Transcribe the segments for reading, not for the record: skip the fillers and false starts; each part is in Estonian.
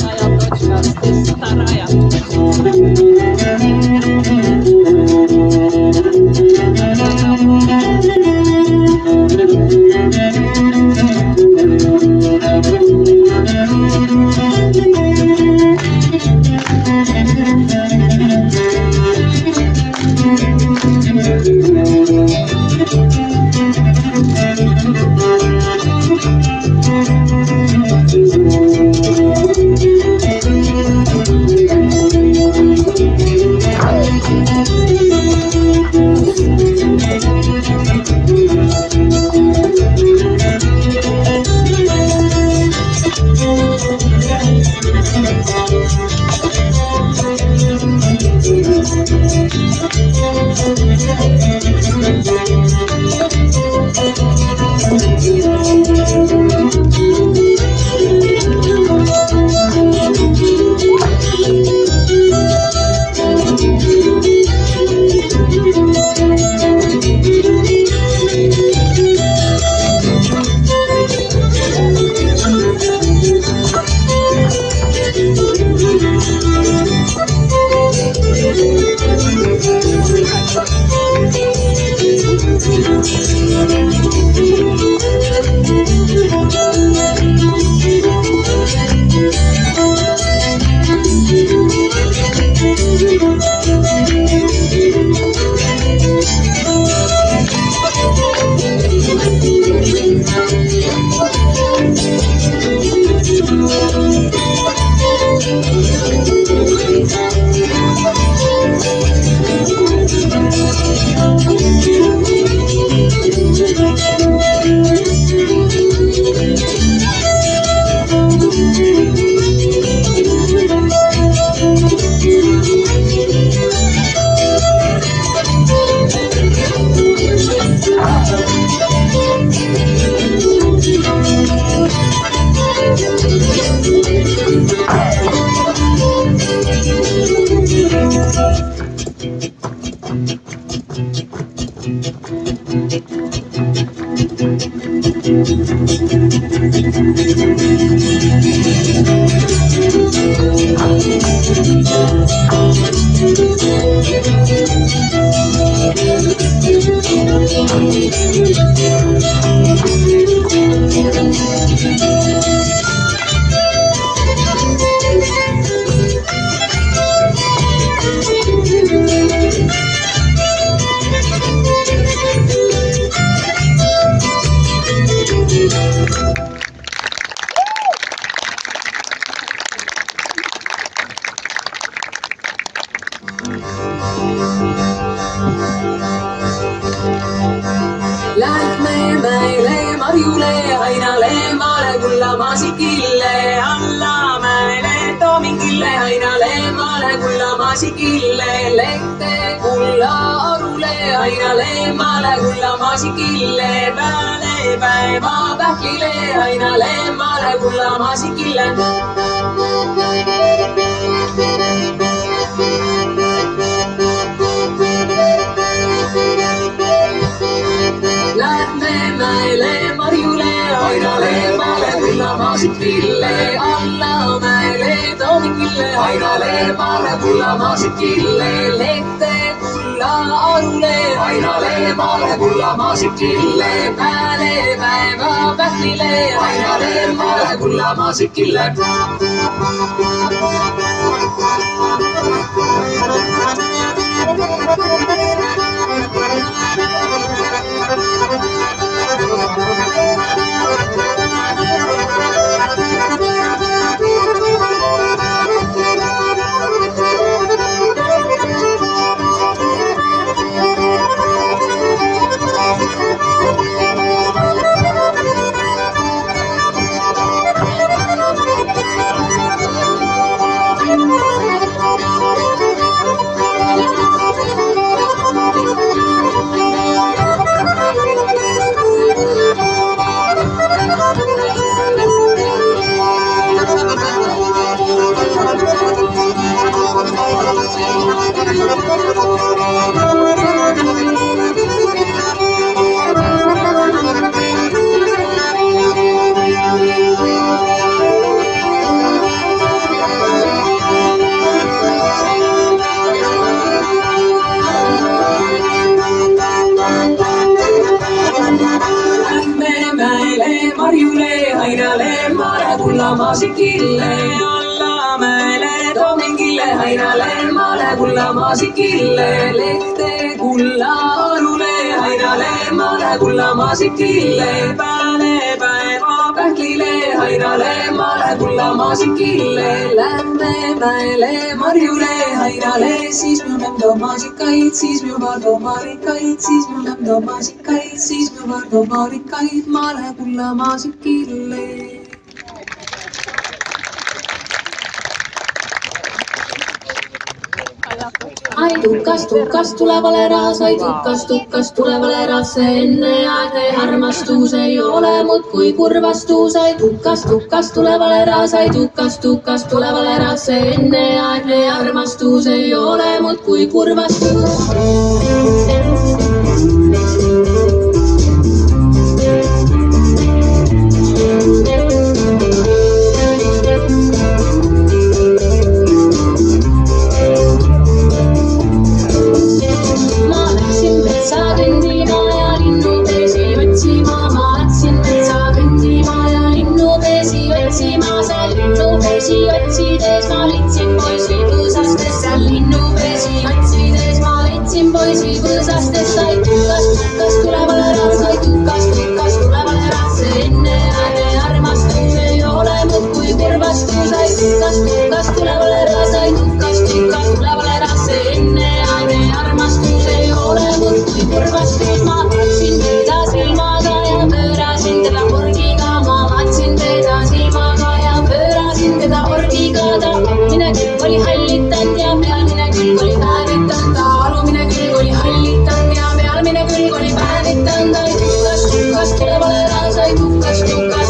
Moja dочка здесь вторая. Lähme meile Marjule, Ainale, Maale, Kulla, Maasikille, alla meile Toomingille, Ainale, Maale, Kulla, Maasikille, lehte Kulla Arule, Ainale, Maale, Kulla, Maasikille, pääle päeva Pähklile, Ainale, Maale, Kulla, Maasikille. Lähme meile Marjule, Ainale, Maale, Kulla, Maasikille, alla meile Toomingille, Ainale, Maale, Kulla, Maasikille, lehte Kulla Arule, Ainale, Maale, Kulla, Maasikille, pääle päeva Pähklile, Ainale, Maale, Kulla, Maasikille. maasikille. Allamäele Tomingille, Hainale maale kulla maasikille. Lehte kulla arule, Hainale maale kulla maasikille. Pääle päeva pähklile, Hainale maale kulla maasikille. Lämmemäele marjule, Hainale siis minu mämdo maasikaid, siis minu vardo maarikaid, siis minu mämdo maasikaid, siis minu vardo maarikaid, maale kulla maasikille. Ai tukas tulevale raas, ai tukas tulevale raas, see enneaegne armastus ei ole muud kui kurvastus. Ai tukas tulevale raas, ai tukas tulevale raas, see enneaegne armastus ei ole muud kui kurvastus. Otsides ma litsin poisi põõsastes, seal linnupesi otsides ma litsin poisi põõsastes. Sai tukas tulevale raas, sai tukas tulevale raas, see enneaegne armastus ei ole muud kui kurvastus. Sai tukas tulevale raas, sai tukas tulevale raas, see enneaegne armastus ei ole muud kui kurvastus. Ma vaatasin teda silmaga ja pöörasin teda orgiga, ma vaatasin teda silmaga ja pöörasin teda orgiga. Ta alumine külg oli hallitanud ja pealmine külg oli päevitanud. Ta alumine külg oli hallitanud ja pealmine külg oli päevitanud. Ai tukas tulevale raas, ai tukas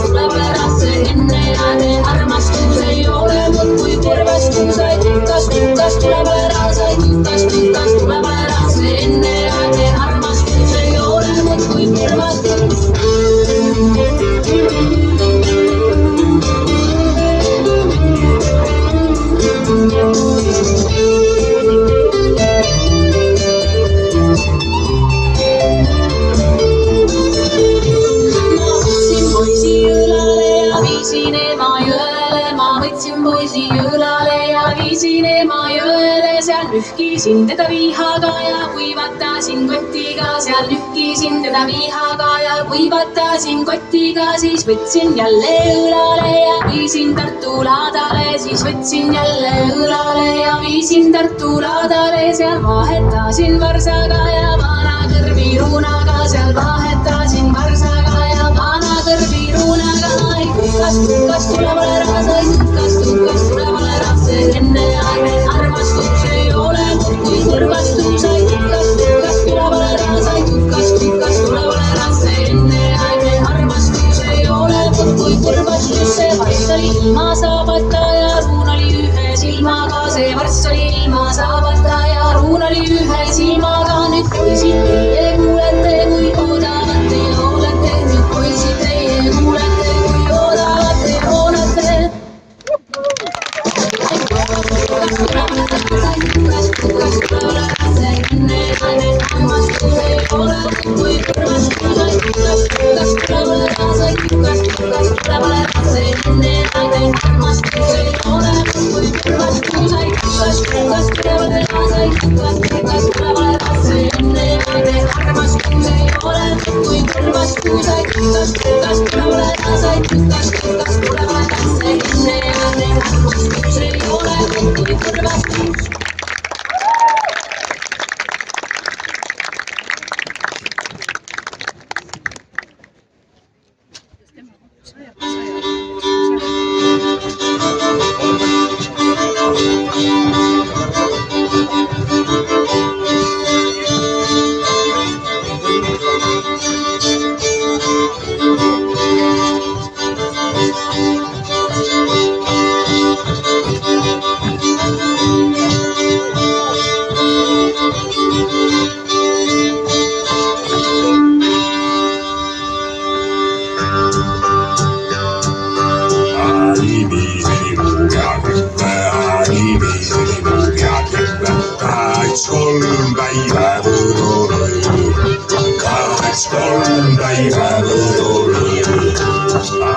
tulevale raas, see enneaegne armastus ei ole muud kui kurvastus. Ai tukas tulevale raas, ai tukas tulevale raas, see enneaegne armastus ei ole muud kui kurvastus. Nühkisin teda vihaga ja kuivatasin kotiga, seal nühkisin teda vihaga ja kuivatasin kotiga. Siis võtsin jälle õlale ja viisin Tartu laadale, siis võtsin jälle õlale ja viisin Tartu laadale. Seal vahetasin varsaga ja vana kõrviruunaga, seal vahetasin varsaga ja vana kõrviruunaga. Ai tukas tulevale raas, ai tukas tulevale raas, see enneaegne armastus ei ole muud kui kurvastus. Ai tukas tulevale raas, ai tukas tulevale raas, see enneaegne armastus ei ole muud kui kurvastus. See varss oli ilma saabata ja ruun oli ühe silmaga, see varss oli ilma saabata ja ruun oli ühe silmaga. Nüüd poisid teie kuulete, kui oodavad te olete, nüüd poisid teie kuulete, kui oodavad te olete. Tukas tulevale raas, see enneaegne armastus ei ole muud kui kurvastus. Ai tukas tulevale raas, ai tukas tulevale raas, see enneaegne armastus ei ole muud kui kurvastus. Ai tukas tulevale raas, ai tukas tulevale raas, see enneaegne armastus ei ole muud kui kurvastus. Ai tukas tulevale raas, ai tukas tulevale raas, see enneaegne armastus ei ole muud kui kurvastus.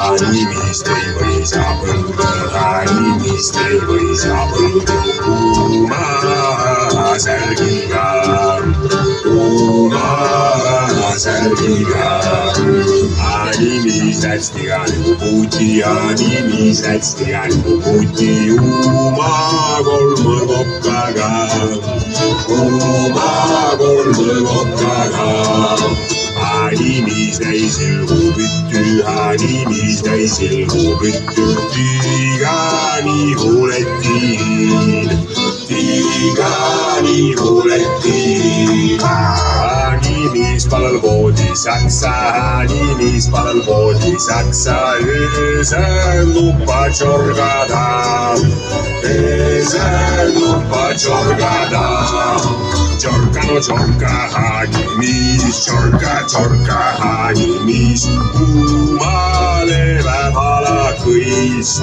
Animist ei või saa põlve Animisats tigani puti, animisats tigani puti, uma kolmõrgokkaga, Animis täisil huvitty, animis täisil huvitty, tigani huulettiin, Animis palvelvoodi saksa, animis palvelvoodi saksa, öösel tuppa tšorgada, Tšorka no tšorka animis, tšorka animis, kuumale väeb alakõist,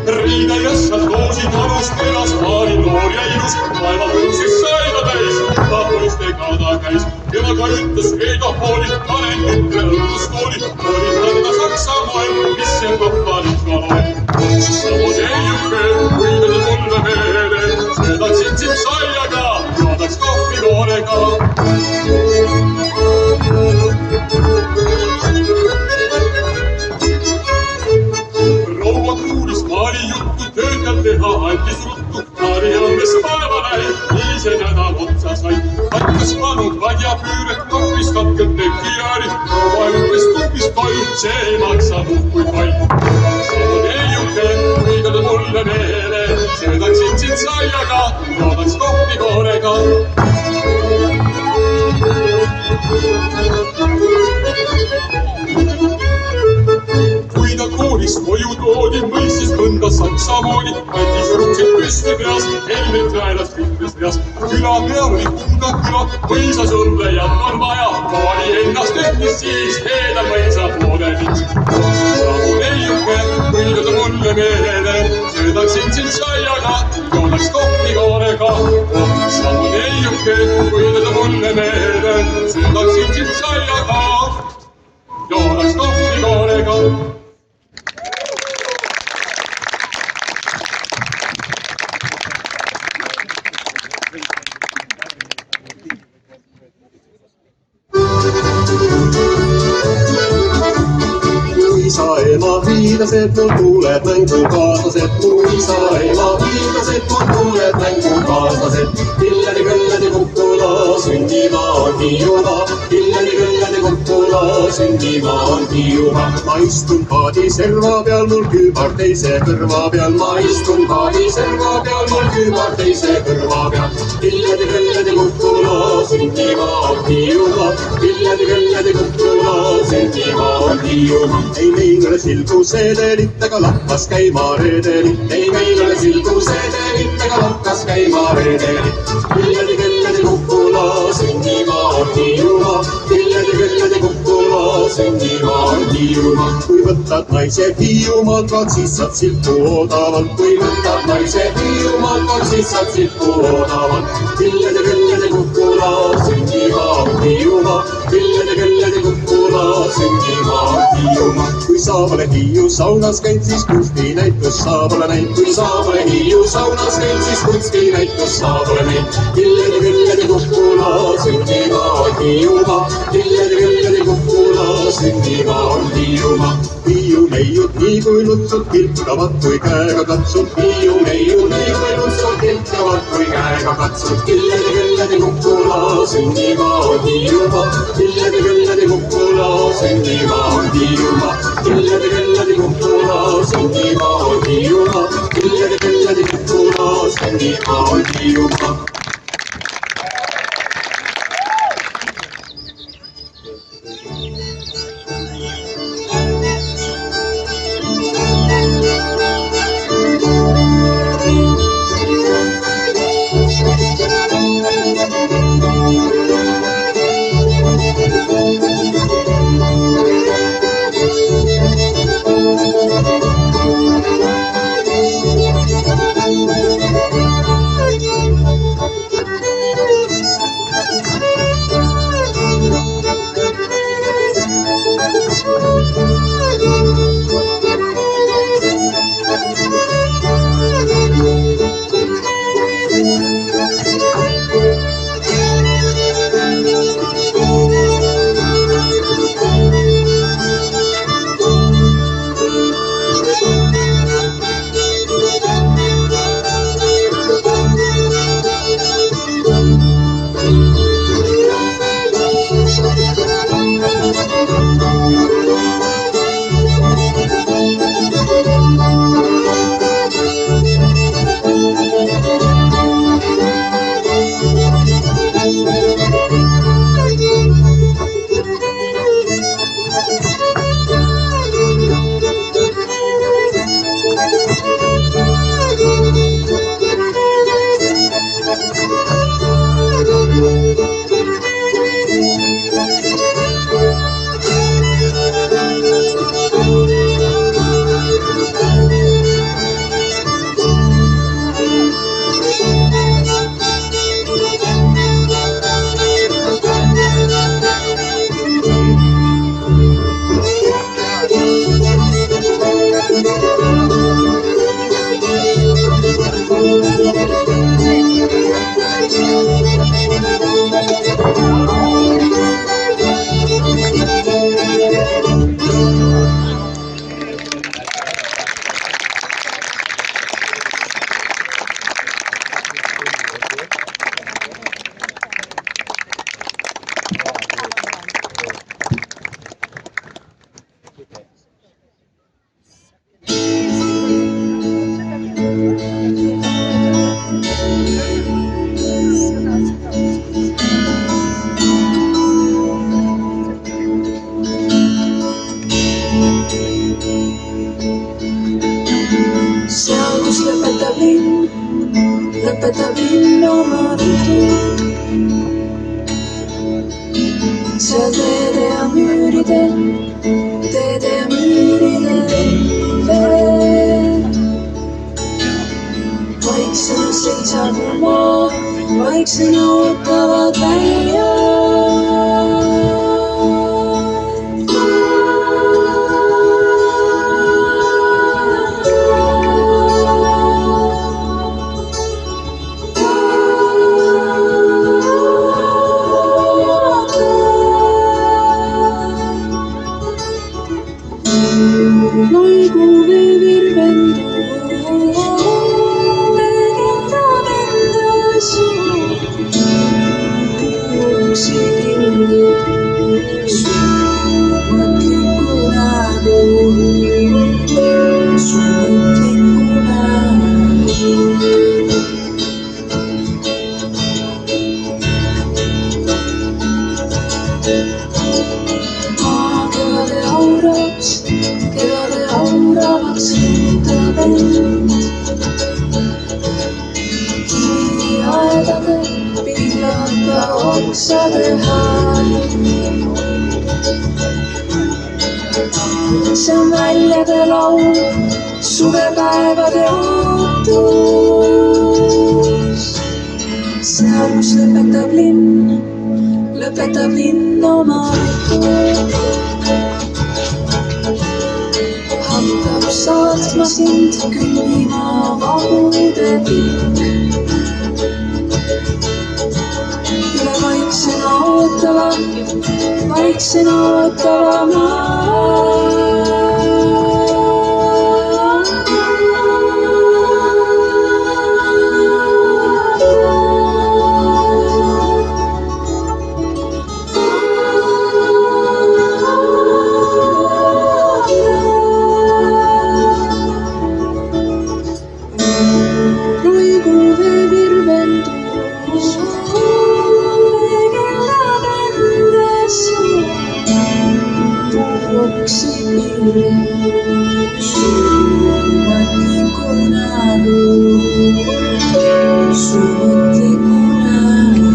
Riide jossa nousi torus kelas maailm noor ja ilus, laeva tõusis saida täis, ta poiste kada käis. Ema ka ütles, ei toh pooli, panen kütte õlluskooli, ja kappalikka loen. Samoin ei jukke, kuivata mulle meele, söödaksin sind saiaga, joodaks kohvinoorega. Rouva kuulis maali juttu, töötä teha andis ruttu, Karjaames päeva näin, nii see nädal otsa sai. Hakkas vanutvad ja püüret kappis katkelt teki jäärid, rouva ütles tupis palju, see ei maksa nuhkuid vaid. Samoin ei juke, kuivata mulle meele, söödaksin sind saiaga, joodaks kohvinoorega. Kui ta koolis koju toodi, mõistis mõnda saksamoodi, andis ruksid püsti peas, helmet väelas rühmes reas. Küla peal oli kuulda küla, mõisas õllejat on vaja, paari ennast ütles siis, teeda mõisa poole viis. Samun ei juke, kuivada mulle meele, söödaksin sind saiaga, joodaks kohvinoorega. Samun ei juke, kuivada mulle meele, söödaksin sind saiaga, joodaks kohvinoorega. Isa ema viidased, mul tuuled mängukaaslased. Mu isa ema viidased, mul tuuled mängukaaslased. Illedi kõlledi Kukkula, sünnimaa on Hiiumaa. Illedi kõlledi Kukkula, sünnimaa on Hiiumaa. Ma istun paadi serva peal, mul kübar teise kõrva peal. Ma istun paadi serva peal, mul kübar teise kõrva peal. Illedi kõlledi Kukkula, sünnimaa on Hiiumaa. Illedi kõlledi Kukkula, sünnimaa on Hiiumaa. Ei meil ole silgusedelit, ega lakkas käima redelit. Ei meil ole silgusedelit, ega lakkas käima redelit. Illedi kõlledi Kukkula, sünnimaa on Hiiumaa. Illedi kõlledi Kukkula, sünnimaa on Hiiumaa. Kui võtad naise Hiiumaalt, vaat siis saad silpu odavalt. Kui võtad naise Hiiumaalt, vaat siis saad silpu odavalt. Illedi kõlledi Kukkula, sünnimaa on Hiiumaa. Illedi kõlledi Kukkula, sünnimaa on Hiiumaa. Kui sa pole Hiiu saunas käid, siis kunstinäitus sa pole näinud. Kui sa pole Hiiu saunas käid, siis kunstinäitus sa pole näinud. Illedi kõlledi Kukkula, sünnimaa on Hiiumaa. Illedi kõlledi Kukkula, sünnimaa on Hiiumaa. Hiiu neiud nii kui lutsud kilkavad, kui käega katsud. Hiiu neiud nii kui lutsud kilkavad, kui käega katsud. Illedi kõlledi Kukkula, sünnimaa on Hiiumaa. Illedi kõlledi Kukkula, sünnimaa on Hiiumaa. Illedi kõlledi Kukkula, sünnimaa on Hiiumaa. Illedi kõlledi Kukkula, sünnimaa on Hiiumaa. oma ritu. Seal teede ja müüridel veel. Vaiksena seisab mul maa, vaiksena ootavad välja. Noigu veevirvendu, vegendab endasu. Tuuksi kinni, su mõtliku nägu, su mõtliku nägu. Maa kevade auravaks hüütab end. Kiviaedade pillata oksade hääl. See on väljade laul, suvepäevade ootus. Seal, kus lõpetab linn oma ritu. Hakkab saatma sind kõnnima vahude pikk. Üle vaiksena ootava maa. Noigu veevirvendu, vegendab endasu. Tuuksi kinni, su mõtliku nägu, su mõtliku nägu.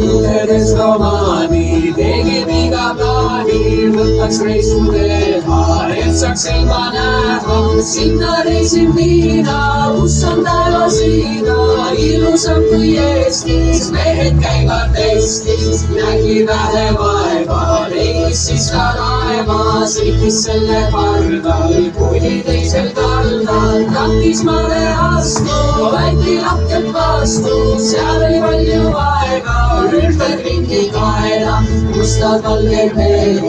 Lugedes romaani, tegin iga plaani, võtaks reisu teha, et saaks ilma näha. Sinna reisin viina, kus on taevasiina, ilusam kui Eestis, mehed käivad testis. Nägi vähe vaeva, leidis siis ka laeva, sõitis selle pardal, kuni teisel kaldal. Rakismaale astu, võeti lahkelt vastu, seal oli palju aega. Ülbed ringi kaela, mustad valged mehed,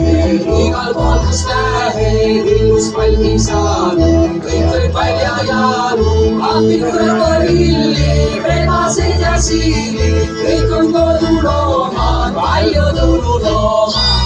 igal pool kus lähed, ilus palmi saanud, kõik võib välja jaanu. Apid krokodilli, rebased ja siilid, kõik on koduloomad, palju tululoomad.